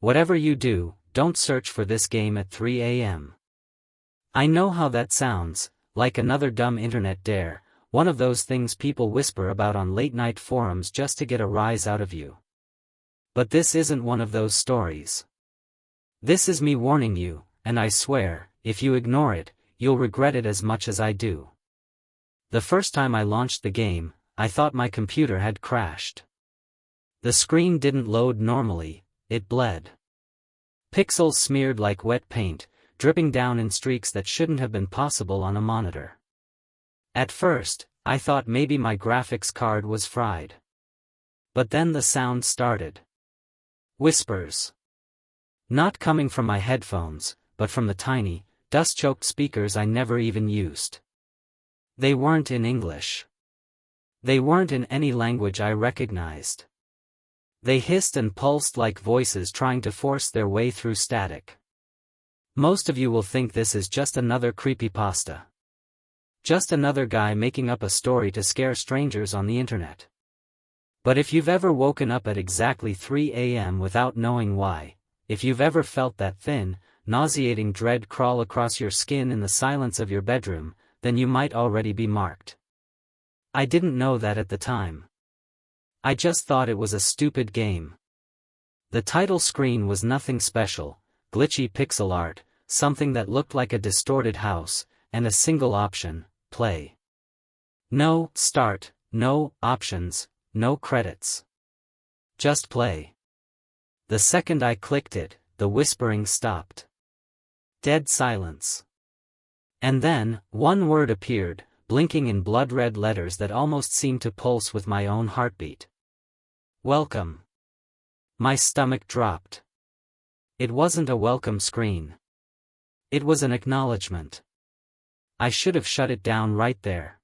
Whatever you do, don't search for this game at 3 a.m. I know how that sounds, like another dumb internet dare, one of those things people whisper about on late-night forums just to get a rise out of you. But this isn't one of those stories. This is me warning you, and I swear, if you ignore it, you'll regret it as much as I do. The first time I launched the game, I thought my computer had crashed. The screen didn't load normally, it bled. Pixels smeared like wet paint, dripping down in streaks that shouldn't have been possible on a monitor. At first, I thought maybe my graphics card was fried. But then the sound started. Whispers. Not coming from my headphones, but from the tiny, dust-choked speakers I never even used. They weren't in English. They weren't in any language I recognized. They hissed and pulsed like voices trying to force their way through static. Most of you will think this is just another creepypasta. Just another guy making up a story to scare strangers on the internet. But if you've ever woken up at exactly 3 a.m. without knowing why, if you've ever felt that thin, nauseating dread crawl across your skin in the silence of your bedroom, then you might already be marked. I didn't know that at the time. I just thought it was a stupid game. The title screen was nothing special, glitchy pixel art, something that looked like a distorted house, and a single option, play. No start, no options, no credits. Just play. The second I clicked it, the whispering stopped. Dead silence. And then, one word appeared, blinking in blood-red letters that almost seemed to pulse with my own heartbeat. Welcome. My stomach dropped. It wasn't a welcome screen. It was an acknowledgement. I should have shut it down right there.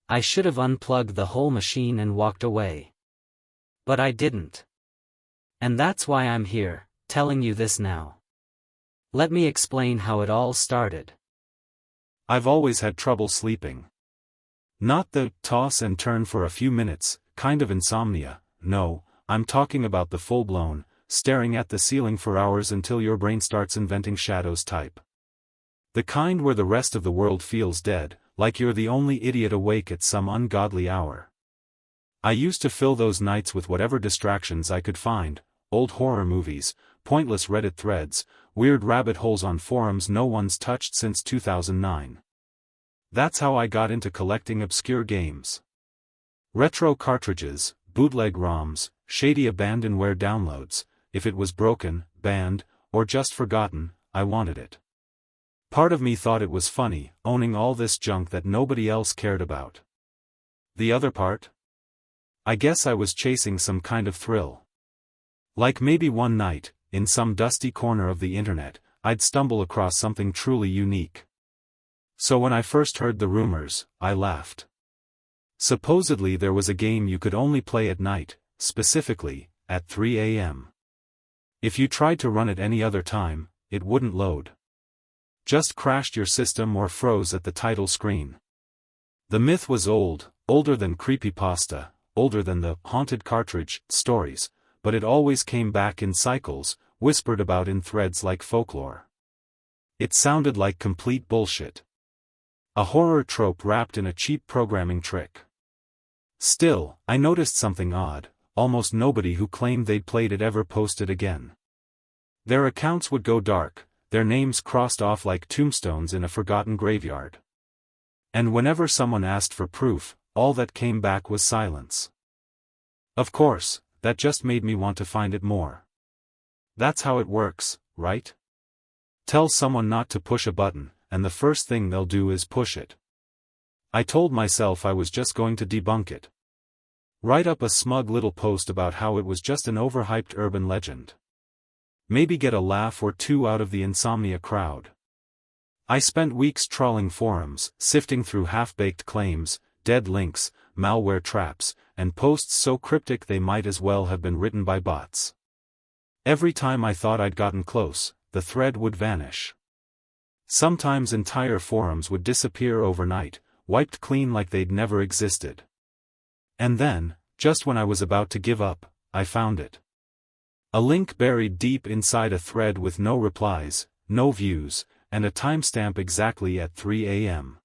I should have unplugged the whole machine and walked away. But I didn't. And that's why I'm here, telling you this now. Let me explain how it all started. I've always had trouble sleeping. Not the toss and turn for a few minutes kind of insomnia, no, I'm talking about the full-blown, staring at the ceiling for hours until your brain starts inventing shadows type. The kind where the rest of the world feels dead, like you're the only idiot awake at some ungodly hour. I used to fill those nights with whatever distractions I could find, old horror movies, pointless Reddit threads, weird rabbit holes on forums no one's touched since 2009. That's how I got into collecting obscure games. Retro cartridges, bootleg ROMs, shady abandonware downloads. If it was broken, banned, or just forgotten, I wanted it. Part of me thought it was funny, owning all this junk that nobody else cared about. The other part? I guess I was chasing some kind of thrill. Like maybe one night, in some dusty corner of the internet, I'd stumble across something truly unique. So when I first heard the rumors, I laughed. Supposedly there was a game you could only play at night, specifically, at 3 a.m. If you tried to run it any other time, it wouldn't load. Just crashed your system or froze at the title screen. The myth was old, older than Creepypasta, older than the haunted cartridge stories, but it always came back in cycles, whispered about in threads like folklore. It sounded like complete bullshit. A horror trope wrapped in a cheap programming trick. Still, I noticed something odd. Almost nobody who claimed they'd played it ever posted again. Their accounts would go dark, their names crossed off like tombstones in a forgotten graveyard. And whenever someone asked for proof, all that came back was silence. Of course, that just made me want to find it more. That's how it works, right? Tell someone not to push a button, and the first thing they'll do is push it. I told myself I was just going to debunk it. Write up a smug little post about how it was just an overhyped urban legend. Maybe get a laugh or two out of the insomnia crowd. I spent weeks trawling forums, sifting through half-baked claims, dead links, malware traps, and posts so cryptic they might as well have been written by bots. Every time I thought I'd gotten close, the thread would vanish. Sometimes entire forums would disappear overnight, wiped clean like they'd never existed. And then, just when I was about to give up, I found it. A link buried deep inside a thread with no replies, no views, and a timestamp exactly at 3 a.m.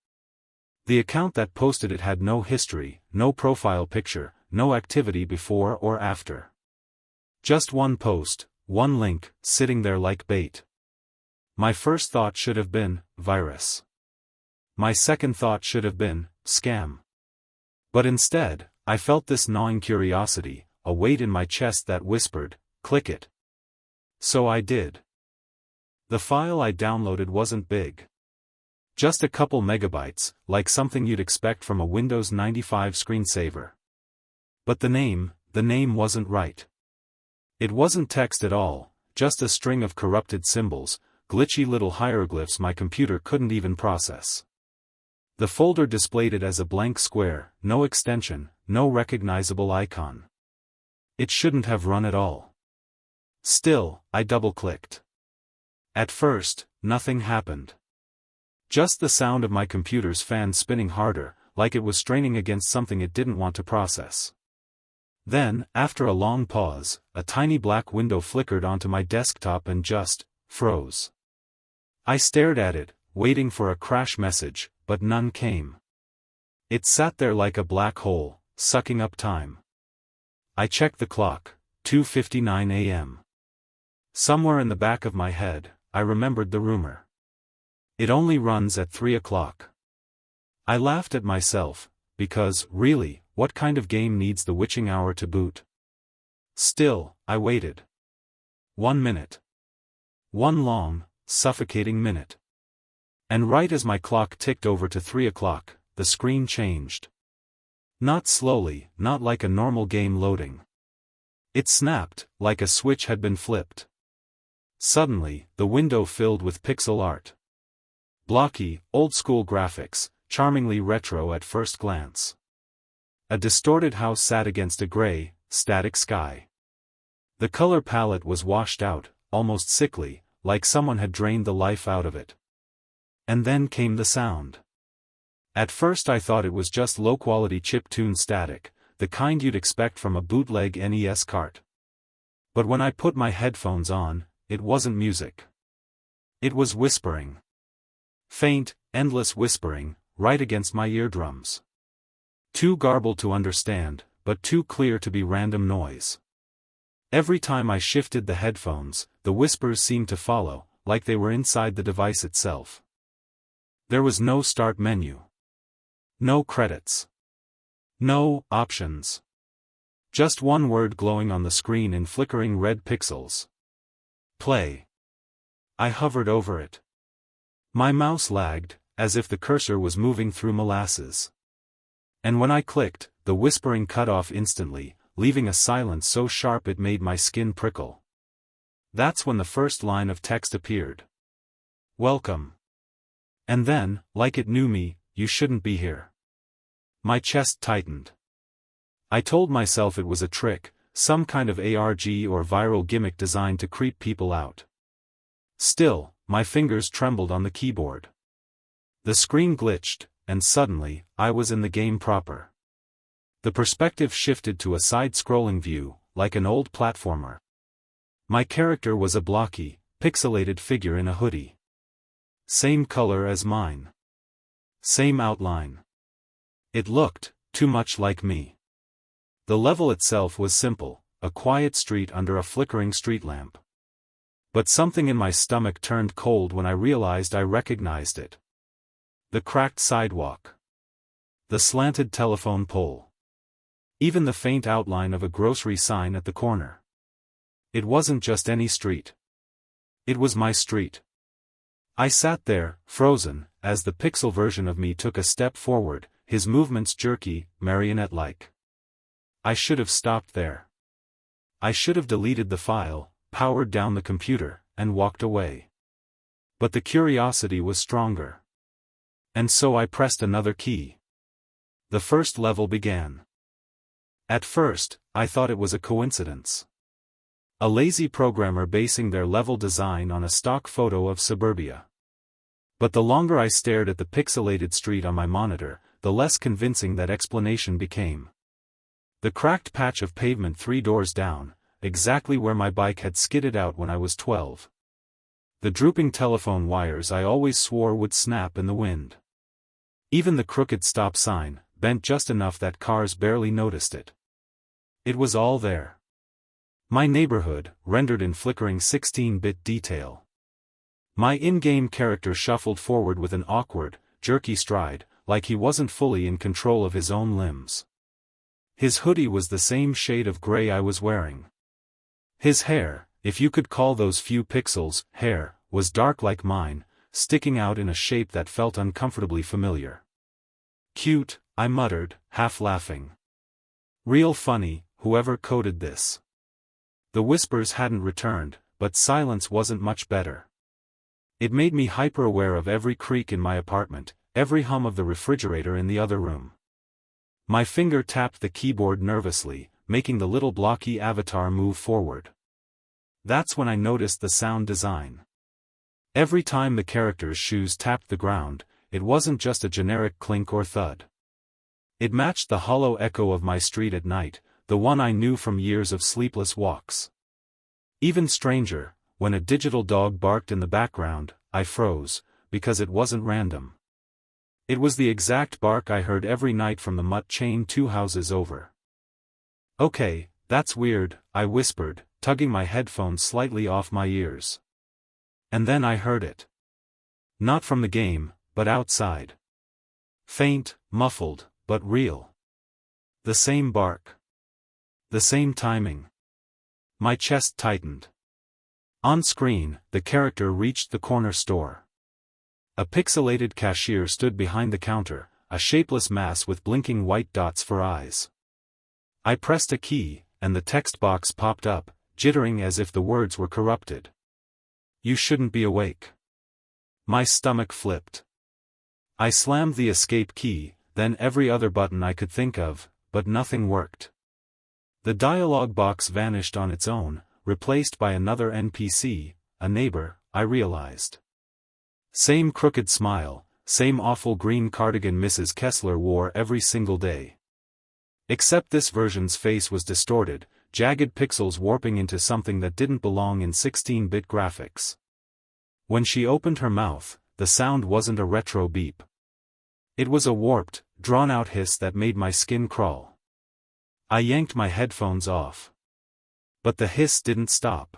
The account that posted it had no history, no profile picture, no activity before or after. Just one post, one link, sitting there like bait. My first thought should have been, virus. My second thought should have been, scam. But instead, I felt this gnawing curiosity, a weight in my chest that whispered, click it. So I did. The file I downloaded wasn't big. Just a couple megabytes, like something you'd expect from a Windows 95 screensaver. But the name wasn't right. It wasn't text at all, just a string of corrupted symbols, glitchy little hieroglyphs my computer couldn't even process. The folder displayed it as a blank square, no extension, no recognizable icon. It shouldn't have run at all. Still, I double-clicked. At first, nothing happened. Just the sound of my computer's fan spinning harder, like it was straining against something it didn't want to process. Then, after a long pause, a tiny black window flickered onto my desktop and just froze. I stared at it, waiting for a crash message, but none came. It sat there like a black hole, sucking up time. I checked the clock, 2:59 a.m. Somewhere in the back of my head, I remembered the rumor. It only runs at 3 o'clock. I laughed at myself, because, really, what kind of game needs the witching hour to boot? Still, I waited. 1 minute. One long, suffocating minute. And right as my clock ticked over to 3 o'clock, the screen changed. Not slowly, not like a normal game loading. It snapped, like a switch had been flipped. Suddenly, the window filled with pixel art. Blocky, old-school graphics, charmingly retro at first glance. A distorted house sat against a gray, static sky. The color palette was washed out, almost sickly, like someone had drained the life out of it. And then came the sound. At first I thought it was just low-quality chiptune static, the kind you'd expect from a bootleg NES cart. But when I put my headphones on, it wasn't music. It was whispering. Faint, endless whispering, right against my eardrums. Too garbled to understand, but too clear to be random noise. Every time I shifted the headphones, the whispers seemed to follow, like they were inside the device itself. There was no start menu. No credits. No options. Just one word glowing on the screen in flickering red pixels. Play. I hovered over it. My mouse lagged, as if the cursor was moving through molasses. And when I clicked, the whispering cut off instantly, leaving a silence so sharp it made my skin prickle. That's when the first line of text appeared. Welcome. And then, like it knew me, you shouldn't be here. My chest tightened. I told myself it was a trick, some kind of ARG or viral gimmick designed to creep people out. Still, my fingers trembled on the keyboard. The screen glitched, and suddenly, I was in the game proper. The perspective shifted to a side-scrolling view, like an old platformer. My character was a blocky, pixelated figure in a hoodie. Same color as mine. Same outline. It looked too much like me. The level itself was simple, a quiet street under a flickering street lamp. But something in my stomach turned cold when I realized I recognized it. The cracked sidewalk. The slanted telephone pole. Even the faint outline of a grocery sign at the corner. It wasn't just any street. It was my street. I sat there, frozen, as the pixel version of me took a step forward, his movements jerky, marionette-like. I should have stopped there. I should have deleted the file, powered down the computer, and walked away. But the curiosity was stronger. And so I pressed another key. The first level began. At first, I thought it was a coincidence. A lazy programmer basing their level design on a stock photo of suburbia. But the longer I stared at the pixelated street on my monitor, the less convincing that explanation became. The cracked patch of pavement 3 doors down, exactly where my bike had skidded out when I was 12. The drooping telephone wires I always swore would snap in the wind. Even the crooked stop sign, bent just enough that cars barely noticed it. It was all there. My neighborhood, rendered in flickering 16-bit detail. My in-game character shuffled forward with an awkward, jerky stride, like he wasn't fully in control of his own limbs. His hoodie was the same shade of gray I was wearing. His hair, if you could call those few pixels hair, was dark like mine, sticking out in a shape that felt uncomfortably familiar. Cute, I muttered, half laughing. Real funny, whoever coded this. The whispers hadn't returned, but silence wasn't much better. It made me hyper-aware of every creak in my apartment, every hum of the refrigerator in the other room. My finger tapped the keyboard nervously, making the little blocky avatar move forward. That's when I noticed the sound design. Every time the character's shoes tapped the ground, it wasn't just a generic clink or thud. It matched the hollow echo of my street at night, the one I knew from years of sleepless walks. Even stranger, when a digital dog barked in the background, I froze, because it wasn't random. It was the exact bark I heard every night from the mutt chain 2 houses over. Okay, that's weird, I whispered, tugging my headphones slightly off my ears. And then I heard it. Not from the game, but outside. Faint, muffled, but real. The same bark. The same timing. My chest tightened. On screen, the character reached the corner store. A pixelated cashier stood behind the counter, a shapeless mass with blinking white dots for eyes. I pressed a key, and the text box popped up, jittering as if the words were corrupted. You shouldn't be awake. My stomach flipped. I slammed the escape key, then every other button I could think of, but nothing worked. The dialog box vanished on its own, replaced by another NPC, a neighbor, I realized. Same crooked smile, same awful green cardigan Mrs. Kessler wore every single day. Except this version's face was distorted, jagged pixels warping into something that didn't belong in 16-bit graphics. When she opened her mouth, the sound wasn't a retro beep. It was a warped, drawn-out hiss that made my skin crawl. I yanked my headphones off. But the hiss didn't stop.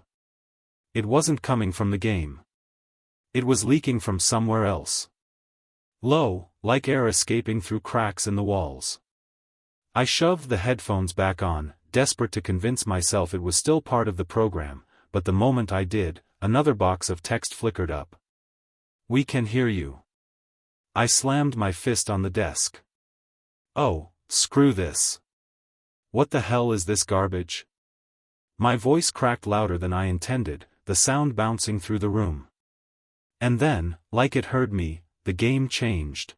It wasn't coming from the game. It was leaking from somewhere else. Low, like air escaping through cracks in the walls. I shoved the headphones back on, desperate to convince myself it was still part of the program, but the moment I did, another box of text flickered up. We can hear you. I slammed my fist on the desk. Oh, screw this. What the hell is this garbage? My voice cracked louder than I intended, the sound bouncing through the room. And then, like it heard me, the game changed.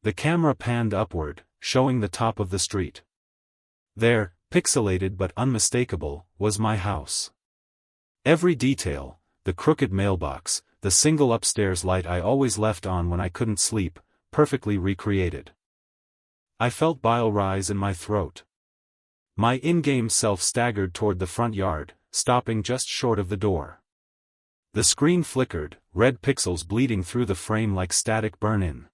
The camera panned upward, showing the top of the street. There, pixelated but unmistakable, was my house. Every detail, the crooked mailbox, the single upstairs light I always left on when I couldn't sleep, perfectly recreated. I felt bile rise in my throat. My in-game self staggered toward the front yard, stopping just short of the door. The screen flickered, red pixels bleeding through the frame like static burn-in.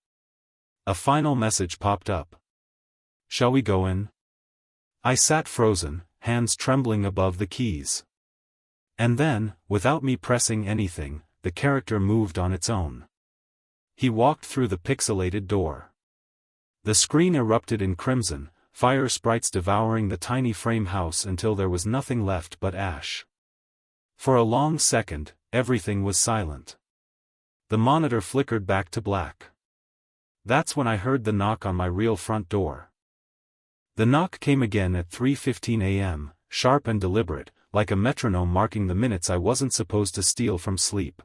A final message popped up. Shall we go in? I sat frozen, hands trembling above the keys. And then, without me pressing anything, the character moved on its own. He walked through the pixelated door. The screen erupted in crimson, fire sprites devouring the tiny frame house until there was nothing left but ash. For a long second, everything was silent. The monitor flickered back to black. That's when I heard the knock on my real front door. The knock came again at 3:15 a.m., sharp and deliberate, like a metronome marking the minutes I wasn't supposed to steal from sleep.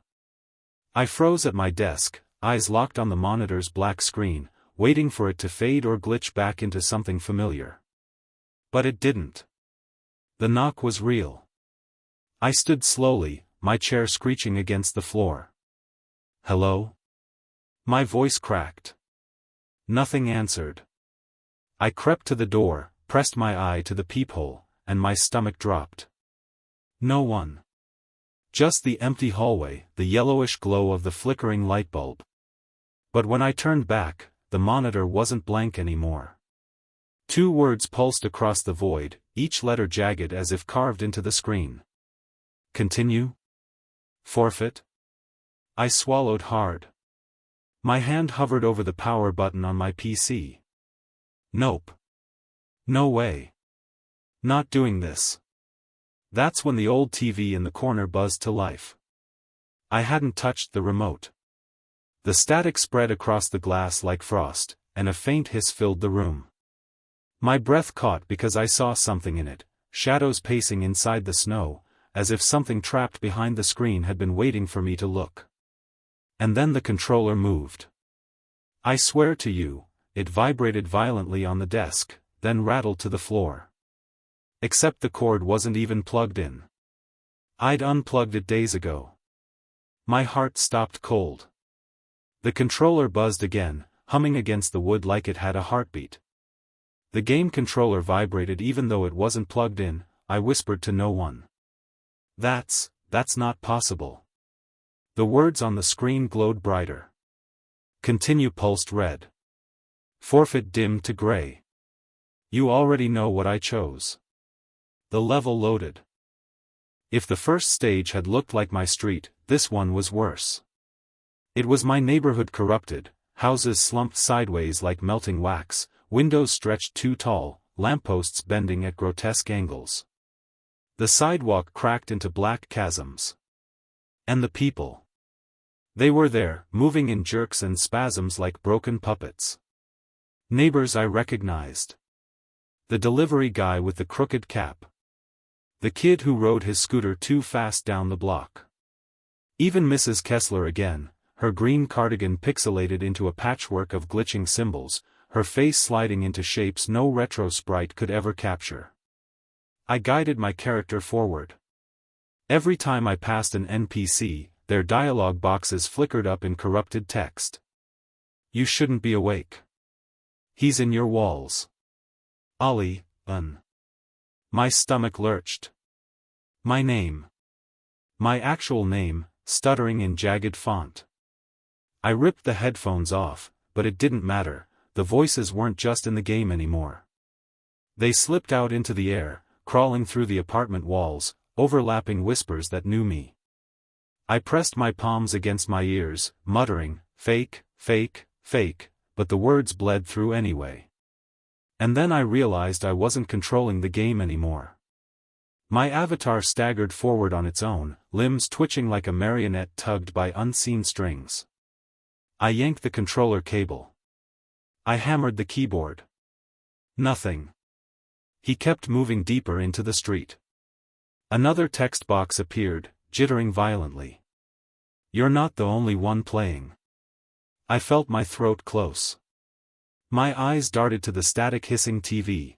I froze at my desk, eyes locked on the monitor's black screen, waiting for it to fade or glitch back into something familiar. But it didn't. The knock was real. I stood slowly, my chair screeching against the floor. Hello? My voice cracked. Nothing answered. I crept to the door, pressed my eye to the peephole, and my stomach dropped. No one. Just the empty hallway, the yellowish glow of the flickering light bulb. But when I turned back, the monitor wasn't blank anymore. 2 words pulsed across the void, each letter jagged as if carved into the screen. Continue? Forfeit? I swallowed hard. My hand hovered over the power button on my PC. Nope. No way. Not doing this. That's when the old TV in the corner buzzed to life. I hadn't touched the remote. The static spread across the glass like frost, and a faint hiss filled the room. My breath caught because I saw something in it, shadows pacing inside the snow, as if something trapped behind the screen had been waiting for me to look. And then the controller moved. I swear to you, it vibrated violently on the desk, then rattled to the floor. Except the cord wasn't even plugged in. I'd unplugged it days ago. My heart stopped cold. The controller buzzed again, humming against the wood like it had a heartbeat. The game controller vibrated even though it wasn't plugged in. I whispered to no one. That's not possible. The words on the screen glowed brighter. Continue pulsed red. Forfeit dimmed to gray. You already know what I chose. The level loaded. If the first stage had looked like my street, this one was worse. It was my neighborhood corrupted, houses slumped sideways like melting wax, windows stretched too tall, lampposts bending at grotesque angles. The sidewalk cracked into black chasms. And the people. They were there, moving in jerks and spasms like broken puppets. Neighbors I recognized. The delivery guy with the crooked cap. The kid who rode his scooter too fast down the block. Even Mrs. Kessler again, her green cardigan pixelated into a patchwork of glitching symbols, her face sliding into shapes no retro sprite could ever capture. I guided my character forward. Every time I passed an NPC, their dialogue boxes flickered up in corrupted text. You shouldn't be awake. He's in your walls. Ollie, My stomach lurched. My name. My actual name, stuttering in jagged font. I ripped the headphones off, but it didn't matter, the voices weren't just in the game anymore. They slipped out into the air, crawling through the apartment walls, overlapping whispers that knew me. I pressed my palms against my ears, muttering, fake, fake, fake, but the words bled through anyway. And then I realized I wasn't controlling the game anymore. My avatar staggered forward on its own, limbs twitching like a marionette tugged by unseen strings. I yanked the controller cable. I hammered the keyboard. Nothing. He kept moving deeper into the street. Another text box appeared, jittering violently. You're not the only one playing. I felt my throat close. My eyes darted to the static hissing TV.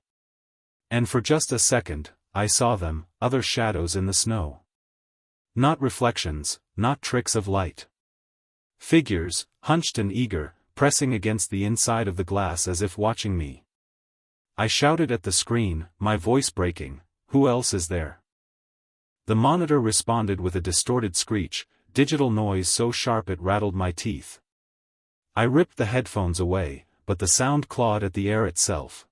And for just a second, I saw them, other shadows in the snow. Not reflections, not tricks of light. Figures, hunched and eager, pressing against the inside of the glass as if watching me. I shouted at the screen, my voice breaking, "Who else is there?" The monitor responded with a distorted screech, digital noise so sharp it rattled my teeth. I ripped the headphones away, but the sound clawed at the air itself.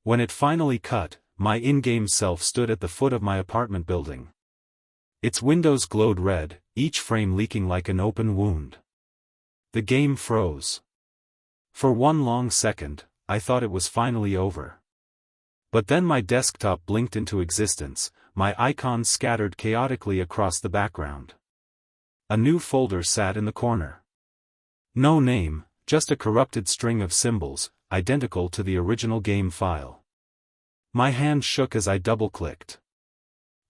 When it finally cut, my in-game self stood at the foot of my apartment building. Its windows glowed red, each frame leaking like an open wound. The game froze. For one long second, I thought it was finally over. But then my desktop blinked into existence, my icons scattered chaotically across the background. A new folder sat in the corner. No name, just a corrupted string of symbols, identical to the original game file. My hand shook as I double-clicked.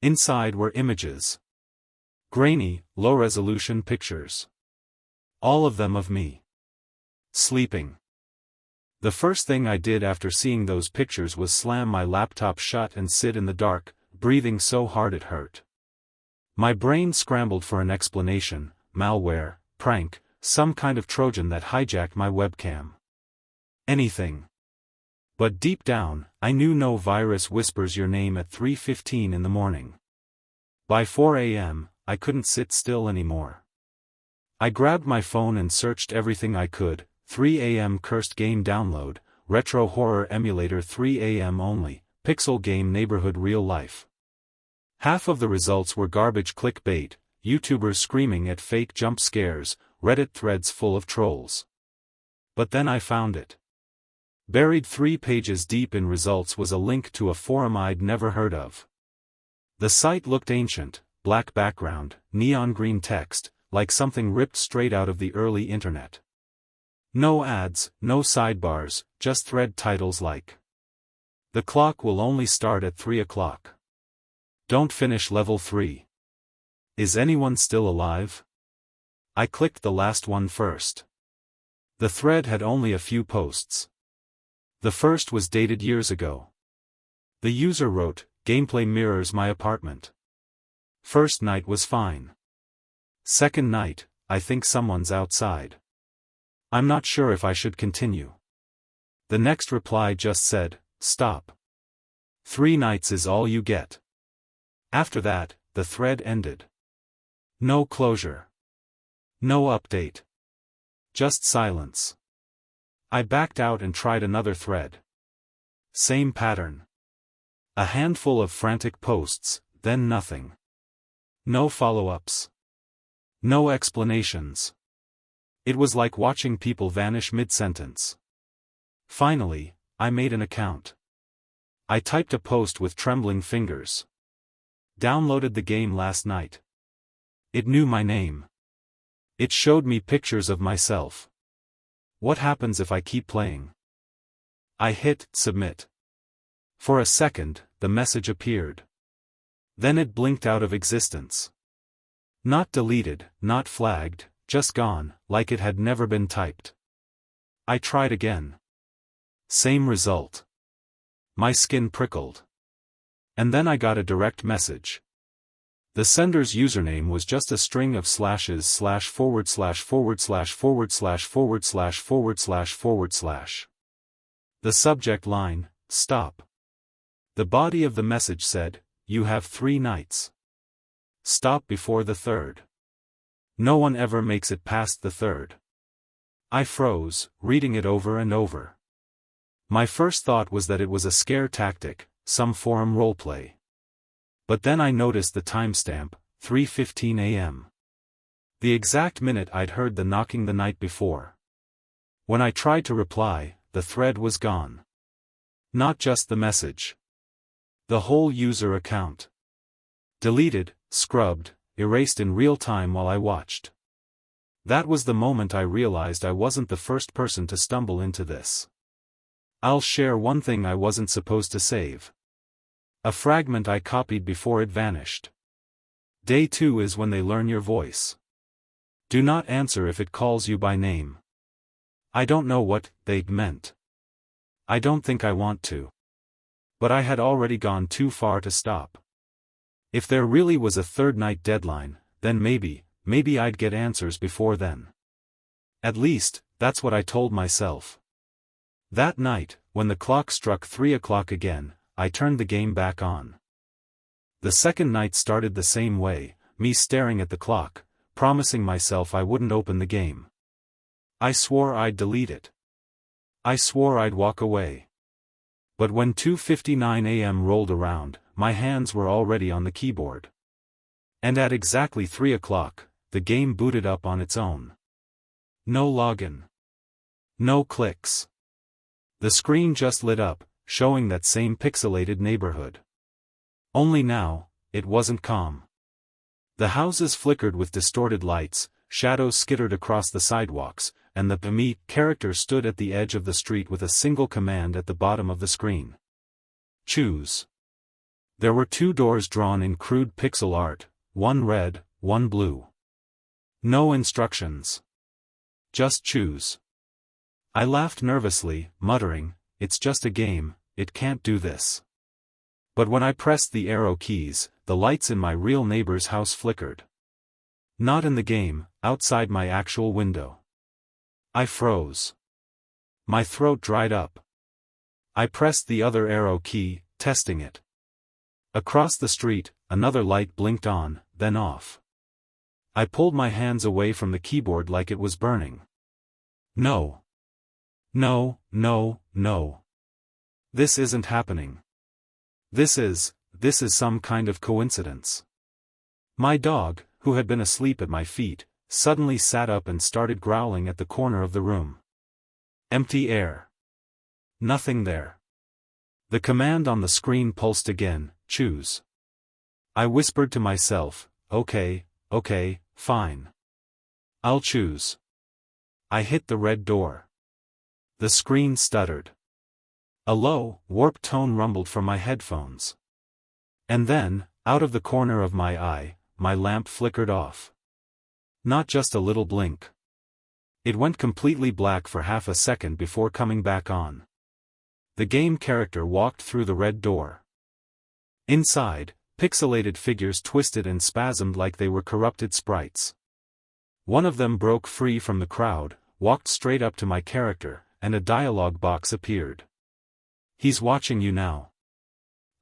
Inside were images. Grainy, low-resolution pictures. All of them of me. Sleeping. The first thing I did after seeing those pictures was slam my laptop shut and sit in the dark, breathing so hard it hurt. My brain scrambled for an explanation, malware, prank, some kind of Trojan that hijacked my webcam. Anything. But deep down, I knew no virus whispers your name at 3:15 in the morning. By 4 a.m., I couldn't sit still anymore. I grabbed my phone and searched everything I could: 3 a.m. cursed game download, retro horror emulator 3 a.m. only, pixel game neighborhood real life. Half of the results were garbage clickbait, YouTubers screaming at fake jump scares, Reddit threads full of trolls. But then I found it. Buried 3 pages deep in results was a link to a forum I'd never heard of. The site looked ancient, black background, neon green text, like something ripped straight out of the early internet. No ads, no sidebars, just thread titles like, "The clock will only start at 3 o'clock. Don't finish level 3. Is anyone still alive?" I clicked the last one first. The thread had only a few posts. The first was dated years ago. The user wrote, "Gameplay mirrors my apartment. First night was fine. Second night, I think someone's outside. I'm not sure if I should continue." The next reply just said, "Stop. 3 nights is all you get." After that, the thread ended. No closure. No update. Just silence. I backed out and tried another thread. Same pattern. A handful of frantic posts, then nothing. No follow-ups. No explanations. It was like watching people vanish mid-sentence. Finally, I made an account. I typed a post with trembling fingers. Downloaded the game last night. It knew my name. It showed me pictures of myself. What happens if I keep playing? I hit submit. For a second, the message appeared. Then it blinked out of existence. Not deleted, not flagged, just gone, like it had never been typed. I tried again. Same result. My skin prickled. And then I got a direct message. The sender's username was just a string of slashes // // The subject line, "Stop." The body of the message said, "You have 3 nights. Stop before the 3rd. No one ever makes it past the 3rd. I froze, reading it over and over. My first thought was that it was a scare tactic, some forum roleplay. But then I noticed the timestamp, 3:15 a.m. The exact minute I'd heard the knocking the night before. When I tried to reply, the thread was gone. Not just the message. The whole user account. Deleted, scrubbed, erased in real time while I watched. That was the moment I realized I wasn't the first person to stumble into this. I'll share one thing I wasn't supposed to save. A fragment I copied before it vanished. Day 2 is when they learn your voice. Do not answer if it calls you by name. I don't know what they meant. I don't think I want to. But I had already gone too far to stop. If there really was a 3rd night deadline, then maybe I'd get answers before then. At least, that's what I told myself. That night, when the clock struck 3 o'clock again, I turned the game back on. The second night started the same way, me staring at the clock, promising myself I wouldn't open the game. I swore I'd delete it. I swore I'd walk away. But when 2:59 a.m. rolled around, my hands were already on the keyboard. And at exactly 3 o'clock, the game booted up on its own. No login. No clicks. The screen just lit up, showing that same pixelated neighborhood. Only now, it wasn't calm. The houses flickered with distorted lights, shadows skittered across the sidewalks, and the me character stood at the edge of the street with a single command at the bottom of the screen. Choose. There were 2 doors drawn in crude pixel art, one red, one blue. No instructions. Just choose. I laughed nervously, muttering, "It's just a game, it can't do this." But when I pressed the arrow keys, the lights in my real neighbor's house flickered. Not in the game, outside my actual window. I froze. My throat dried up. I pressed the other arrow key, testing it. Across the street, another light blinked on, then off. I pulled my hands away from the keyboard like it was burning. No. No, no, no. This isn't happening. This is some kind of coincidence. My dog, who had been asleep at my feet, suddenly sat up and started growling at the corner of the room. Empty air. Nothing there. The command on the screen pulsed again, choose. I whispered to myself, okay, fine. I'll choose. I hit the red door. The screen stuttered. A low, warped tone rumbled from my headphones. And then, out of the corner of my eye, my lamp flickered off. Not just a little blink. It went completely black for half a second before coming back on. The game character walked through the red door. Inside, pixelated figures twisted and spasmed like they were corrupted sprites. One of them broke free from the crowd, walked straight up to my character, and a dialogue box appeared. He's watching you now.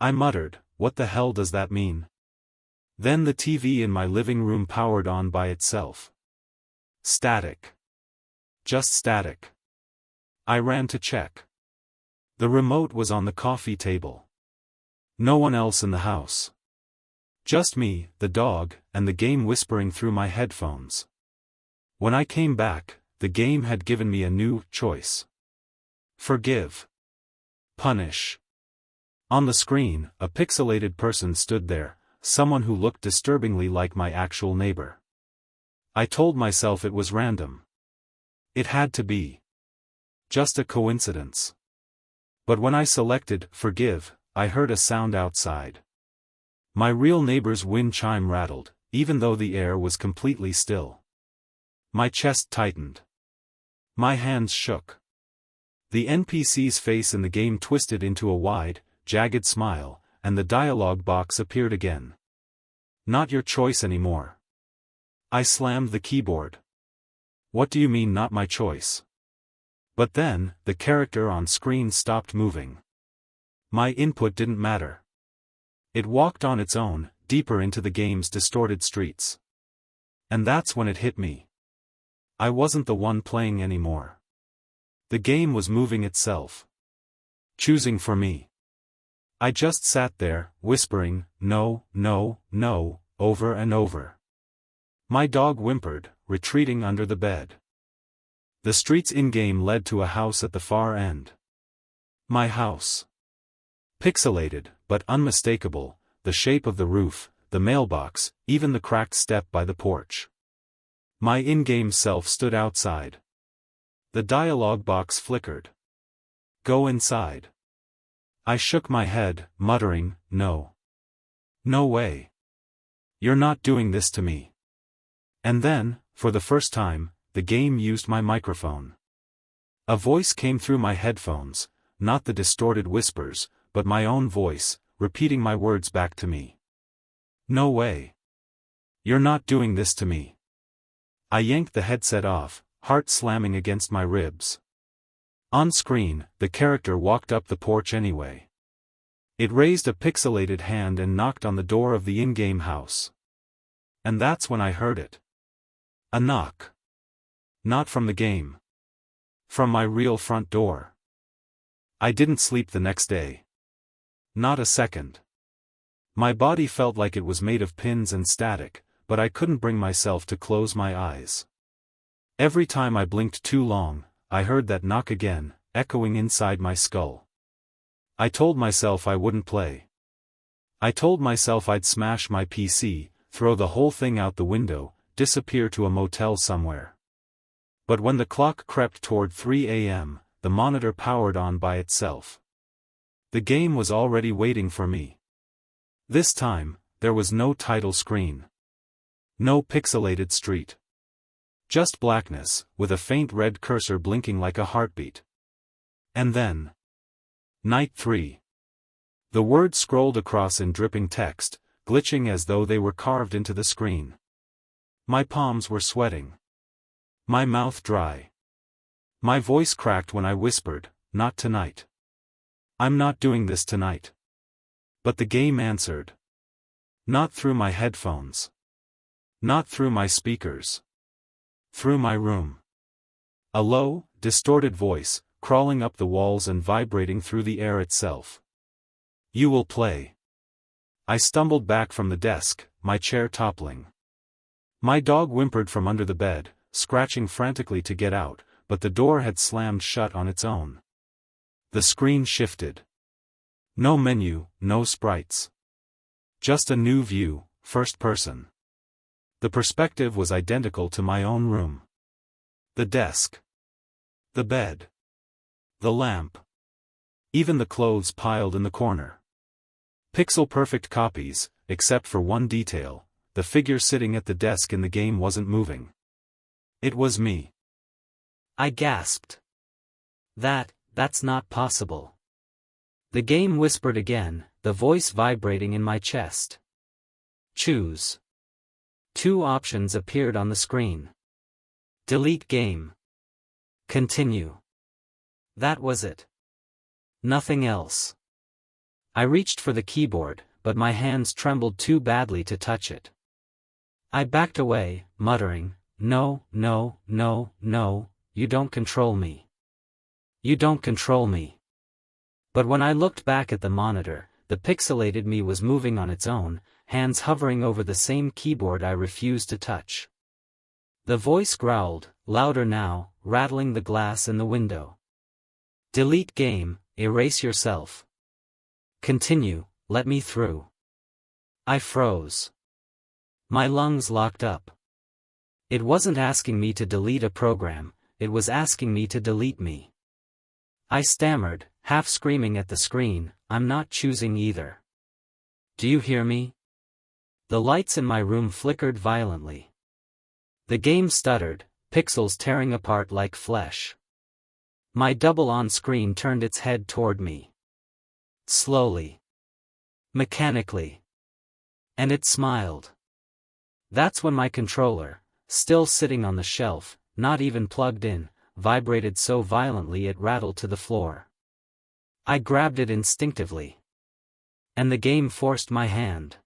I muttered, what the hell does that mean? Then the TV in my living room powered on by itself. Static. Just static. I ran to check. The remote was on the coffee table. No one else in the house. Just me, the dog, and the game whispering through my headphones. When I came back, the game had given me a new choice. Forgive. Punish. On the screen, a pixelated person stood there, someone who looked disturbingly like my actual neighbor. I told myself it was random. It had to be. Just a coincidence. But when I selected forgive, I heard a sound outside. My real neighbor's wind chime rattled, even though the air was completely still. My chest tightened. My hands shook. The NPC's face in the game twisted into a wide, jagged smile, and the dialogue box appeared again. Not your choice anymore. I slammed the keyboard. What do you mean not my choice? But then, the character on screen stopped moving. My input didn't matter. It walked on its own, deeper into the game's distorted streets. And that's when it hit me. I wasn't the one playing anymore. The game was moving itself. Choosing for me. I just sat there, whispering, no, no, no, over and over. My dog whimpered, retreating under the bed. The streets in-game led to a house at the far end. My house. Pixelated, but unmistakable, the shape of the roof, the mailbox, even the cracked step by the porch. My in-game self stood outside. The dialogue box flickered. Go inside. I shook my head, muttering, no. No way. You're not doing this to me. And then, for the first time, the game used my microphone. A voice came through my headphones, not the distorted whispers, but my own voice, repeating my words back to me. No way. You're not doing this to me. I yanked the headset off, heart slamming against my ribs. On screen, the character walked up the porch anyway. It raised a pixelated hand and knocked on the door of the in-game house. And that's when I heard it. A knock. Not from the game. From my real front door. I didn't sleep the next day. Not a second. My body felt like it was made of pins and static, but I couldn't bring myself to close my eyes. Every time I blinked too long, I heard that knock again, echoing inside my skull. I told myself I wouldn't play. I told myself I'd smash my PC, throw the whole thing out the window, disappear to a motel somewhere. But when the clock crept toward 3 a.m., the monitor powered on by itself. The game was already waiting for me. This time, there was no title screen. No pixelated street. Just blackness, with a faint red cursor blinking like a heartbeat. And then. Night 3. The words scrolled across in dripping text, glitching as though they were carved into the screen. My palms were sweating. My mouth dry. My voice cracked when I whispered, not tonight. I'm not doing this tonight. But the game answered. Not through my headphones. Not through my speakers. Through my room. A low, distorted voice, crawling up the walls and vibrating through the air itself. You will play. I stumbled back from the desk, my chair toppling. My dog whimpered from under the bed, scratching frantically to get out, but the door had slammed shut on its own. The screen shifted. No menu, no sprites. Just a new view, first person. The perspective was identical to my own room. The desk. The bed. The lamp. Even the clothes piled in the corner. Pixel-perfect copies, except for one detail: the figure sitting at the desk in the game wasn't moving. It was me. I gasped. That's not possible. The game whispered again, the voice vibrating in my chest. Choose. 2 options appeared on the screen. Delete game. Continue. That was it. Nothing else. I reached for the keyboard, but my hands trembled too badly to touch it. I backed away, muttering, "No, no, no, no, you don't control me. You don't control me." But when I looked back at the monitor, the pixelated me was moving on its own, hands hovering over the same keyboard I refused to touch. The voice growled, louder now, rattling the glass in the window. Delete game, erase yourself. Continue, let me through. I froze. My lungs locked up. It wasn't asking me to delete a program, it was asking me to delete me. I stammered, half screaming at the screen, "I'm not choosing either. Do you hear me?" The lights in my room flickered violently. The game stuttered, pixels tearing apart like flesh. My double on screen turned its head toward me. Slowly. Mechanically. And it smiled. That's when my controller, still sitting on the shelf, not even plugged in, vibrated so violently it rattled to the floor. I grabbed it instinctively. And the game forced my hand.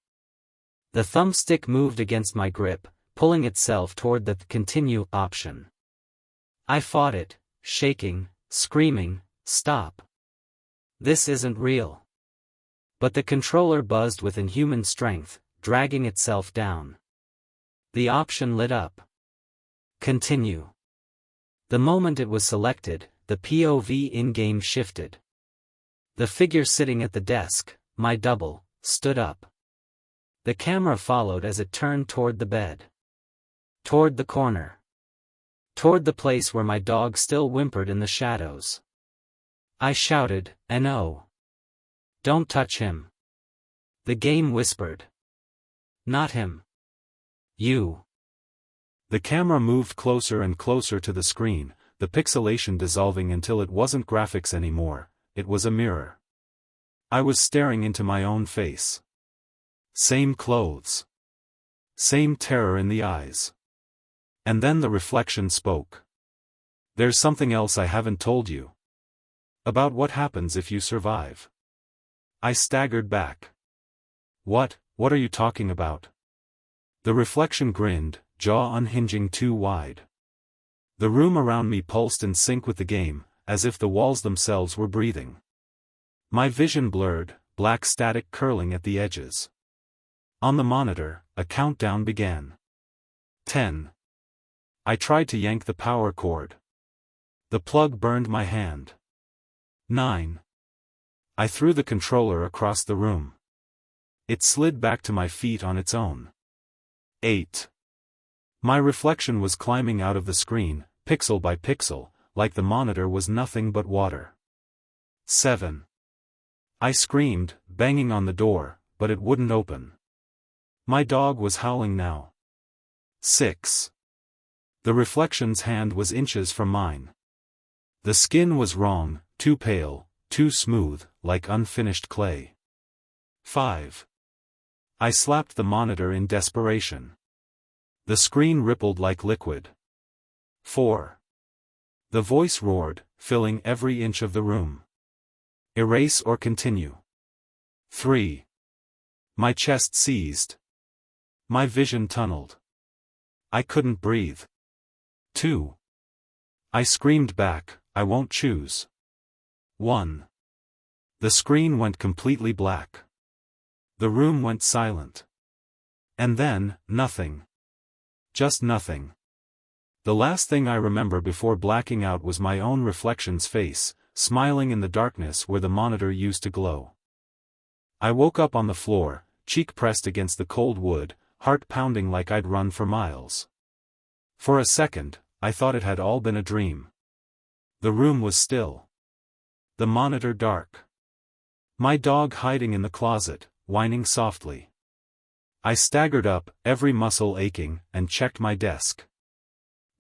The thumbstick moved against my grip, pulling itself toward the continue option. I fought it, shaking, screaming, "Stop. This isn't real." But the controller buzzed with inhuman strength, dragging itself down. The option lit up. Continue. The moment it was selected, the POV in-game shifted. The figure sitting at the desk, my double, stood up. The camera followed as it turned toward the bed. Toward the corner. Toward the place where my dog still whimpered in the shadows. I shouted, "No. Don't touch him." The game whispered. "Not him. You." The camera moved closer and closer to the screen, the pixelation dissolving until it wasn't graphics anymore, it was a mirror. I was staring into my own face. Same clothes. Same terror in the eyes. And then the reflection spoke. "There's something else I haven't told you. About what happens if you survive." I staggered back. What are you talking about?" The reflection grinned, jaw unhinging too wide. The room around me pulsed in sync with the game, as if the walls themselves were breathing. My vision blurred, black static curling at the edges. On the monitor, a countdown began. 10. I tried to yank the power cord. The plug burned my hand. 9. I threw the controller across the room. It slid back to my feet on its own. 8. My reflection was climbing out of the screen, pixel by pixel, like the monitor was nothing but water. 7. I screamed, banging on the door, but it wouldn't open. My dog was howling now. 6. The reflection's hand was inches from mine. The skin was wrong, too pale, too smooth, like unfinished clay. 5. I slapped the monitor in desperation. The screen rippled like liquid. 4. The voice roared, filling every inch of the room. Erase or continue. 3. My chest seized. My vision tunneled. I couldn't breathe. 2. I screamed back, I won't choose. 1. The screen went completely black. The room went silent. And then, nothing. Just nothing. The last thing I remember before blacking out was my own reflection's face, smiling in the darkness where the monitor used to glow. I woke up on the floor, cheek pressed against the cold wood, heart pounding like I'd run for miles. For a second, I thought it had all been a dream. The room was still. The monitor dark. My dog hiding in the closet, whining softly. I staggered up, every muscle aching, and checked my desk.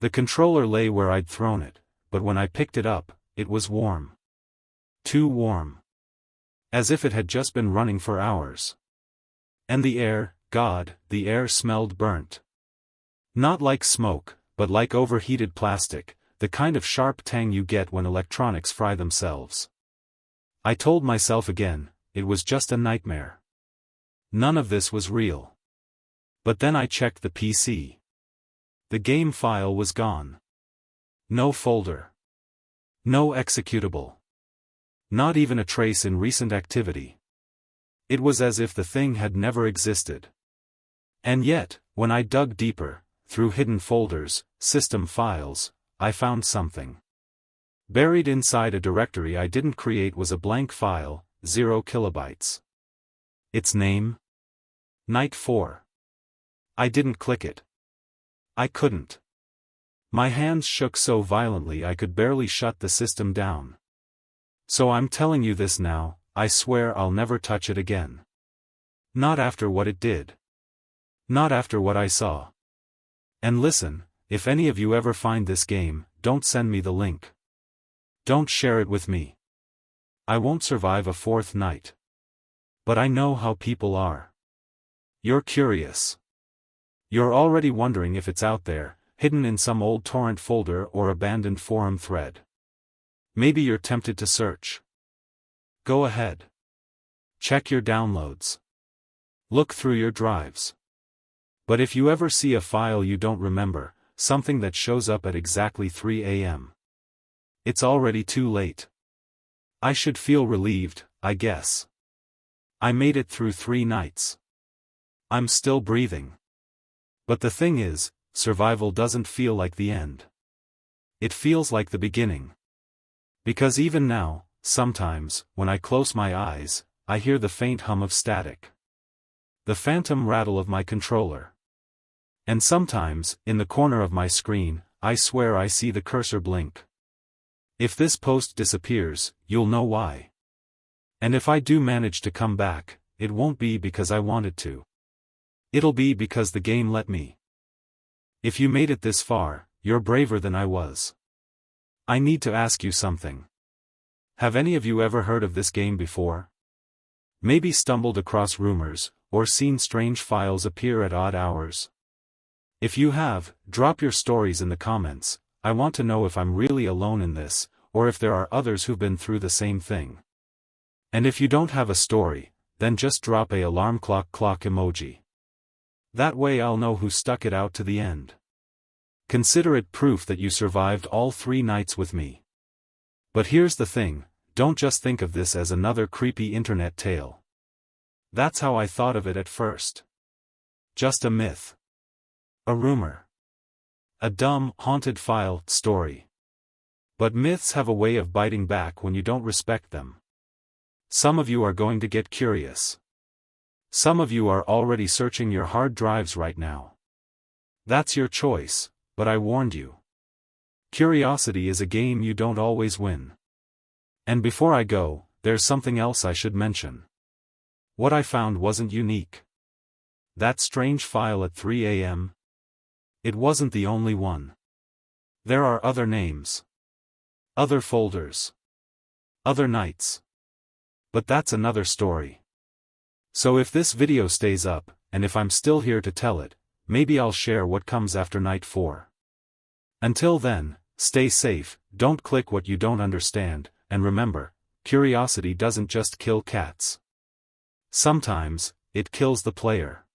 The controller lay where I'd thrown it, but when I picked it up, it was warm. Too warm. As if it had just been running for hours. And the air, God, the air smelled burnt. Not like smoke, but like overheated plastic, the kind of sharp tang you get when electronics fry themselves. I told myself again, it was just a nightmare. None of this was real. But then I checked the PC. The game file was gone. No folder. No executable. Not even a trace in recent activity. It was as if the thing had never existed. And yet, when I dug deeper, through hidden folders, system files, I found something. Buried inside a directory I didn't create was a blank file, 0 kilobytes. Its name? Night 4. I didn't click it. I couldn't. My hands shook so violently I could barely shut the system down. So I'm telling you this now, I swear I'll never touch it again. Not after what it did. Not after what I saw. And listen, if any of you ever find this game, don't send me the link. Don't share it with me. I won't survive a 4th night. But I know how people are. You're curious. You're already wondering if it's out there, hidden in some old torrent folder or abandoned forum thread. Maybe you're tempted to search. Go ahead. Check your downloads. Look through your drives. But if you ever see a file you don't remember, something that shows up at exactly 3 a.m. It's already too late. I should feel relieved, I guess. I made it through 3 nights. I'm still breathing. But the thing is, survival doesn't feel like the end. It feels like the beginning. Because even now, sometimes, when I close my eyes, I hear the faint hum of static. The phantom rattle of my controller. And sometimes, in the corner of my screen, I swear I see the cursor blink. If this post disappears, you'll know why. And if I do manage to come back, it won't be because I wanted to. It'll be because the game let me. If you made it this far, you're braver than I was. I need to ask you something. Have any of you ever heard of this game before? Maybe stumbled across rumors, or seen strange files appear at odd hours? If you have, drop your stories in the comments. I want to know if I'm really alone in this, or if there are others who've been through the same thing. And if you don't have a story, then just drop a alarm clock emoji. That way I'll know who stuck it out to the end. Consider it proof that you survived all 3 nights with me. But here's the thing, don't just think of this as another creepy internet tale. That's how I thought of it at first. Just a myth. A rumor. A dumb, haunted file story. But myths have a way of biting back when you don't respect them. Some of you are going to get curious. Some of you are already searching your hard drives right now. That's your choice, but I warned you. Curiosity is a game you don't always win. And before I go, there's something else I should mention. What I found wasn't unique. That strange file at 3 a.m. It wasn't the only one. There are other names. Other folders. Other nights. But that's another story. So if this video stays up, and if I'm still here to tell it, maybe I'll share what comes after night 4. Until then, stay safe, don't click what you don't understand, and remember, curiosity doesn't just kill cats. Sometimes, it kills the player.